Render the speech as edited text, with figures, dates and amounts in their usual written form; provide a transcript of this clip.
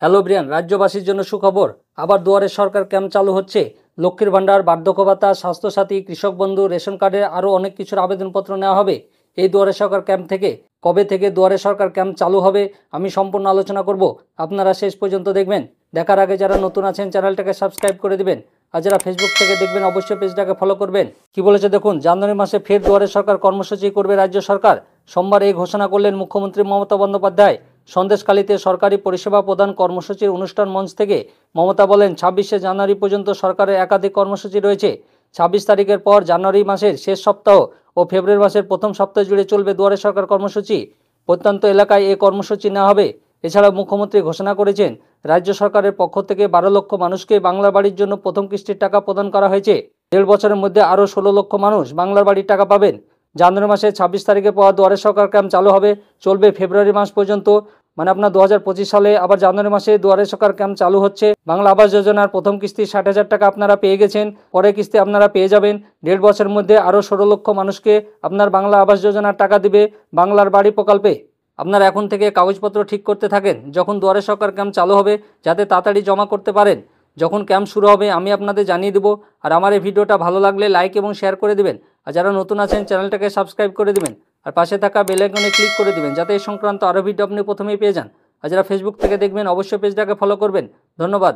Hello Brian, রাজ্যবাসীর জন্য সুখবর। আবার দুয়ারে সরকার ক্যাম্প চালু হচ্ছে। লক্ষ্মীর ভাণ্ডার, বার্ধক্য ভাতা, স্বাস্থ্যসাথী, কৃষক বন্ধু, রেশন কার্ডের আরও অনেক কিছুর আবেদনপত্র নেওয়া হবে এই দুয়ারে সরকার ক্যাম্প থেকে। কবে থেকে দুয়ারে সরকার ক্যাম্প চালু হবে আমি সম্পূর্ণ আলোচনা করব, আপনারা শেষ পর্যন্ত দেখবেন। দেখার আগে যারা নতুন আছেন চ্যানেলটাকে সাবস্ক্রাইব করে দিবেন, আর যারা ফেসবুক থেকে দেখবেন অবশ্যই পেজটাকে ফলো করবেন। কি বলেছে দেখুন, জানুয়ারি মাসে ফের দুয়ারে সরকার কর্মসূচি করবে রাজ্য সরকার। সোমবার এই ঘোষণা করলেন মুখ্যমন্ত্রী মমতা বন্দ্যোপাধ্যায়। সন্দেশখালীতে সরকারি পরিষেবা প্রদান কর্মসূচির অনুষ্ঠান মঞ্চ থেকে মমতা বলেন, 26শে জানুয়ারি পর্যন্ত সরকারের একাধিক কর্মসূচি রয়েছে। 26 তারিখের পর জানুয়ারি মাসের শেষ সপ্তাহ ও ফেব্রুয়ারি মাসের প্রথম সপ্তাহ জুড়ে চলবে দুয়ারে সরকার কর্মসূচি। প্রত্যন্ত এলাকায় এই কর্মসূচি নেওয়া হবে। এছাড়াও মুখ্যমন্ত্রী ঘোষণা করেছেন, রাজ্য সরকারের পক্ষ থেকে 12 লক্ষ মানুষকে বাংলার বাড়ির জন্য প্রথম কিস্তির টাকা প্রদান করা হয়েছে। 1.5 বছরের মধ্যে আরও 16 লক্ষ মানুষ বাংলার বাড়ির টাকা পাবেন। জানুয়ারি মাসের 26 তারিখের পর দুয়ারে সরকার ক্যাম্প চালু হবে, চলবে ফেব্রুয়ারি মাস পর্যন্ত। মানে আপনার 2025 সালে আবার জানুয়ারি মাসে দুয়ারে সরকার ক্যাম্প চালু হচ্ছে। বাংলা আবাস যোজনার প্রথম কিস্তি 60,000 টাকা আপনারা পেয়ে গেছেন, পরের কিস্তি আপনারা পেয়ে যাবেন। 1.5 বছরের মধ্যে আরও 16 লক্ষ মানুষকে আপনার বাংলা আবাস যোজনার টাকা দিবে বাংলার বাড়ি প্রকল্পে। আপনারা এখন থেকে কাগজপত্র ঠিক করতে থাকেন, যখন দুয়ারে সরকার ক্যাম্প চালু হবে যাতে তাড়াতাড়ি জমা করতে পারেন। যখন ক্যাম্প শুরু হবে আমি আপনাদের জানিয়ে দেবো। আর আমার এই ভিডিওটা ভালো লাগলে লাইক এবং শেয়ার করে দিবেন, আর যারা নতুন আছেন চ্যানেলটাকে সাবস্ক্রাইব করে দিবেন, আর পাশে থাকা বেল আইকনে ক্লিক করে দিবেন যাতে এই সংক্রান্ত আরও ভিডিও আপনি প্রথমেই পেয়ে যান। আর যারা ফেসবুক থেকে দেখবেন অবশ্যই পেজটাকে ফলো করবেন। ধন্যবাদ।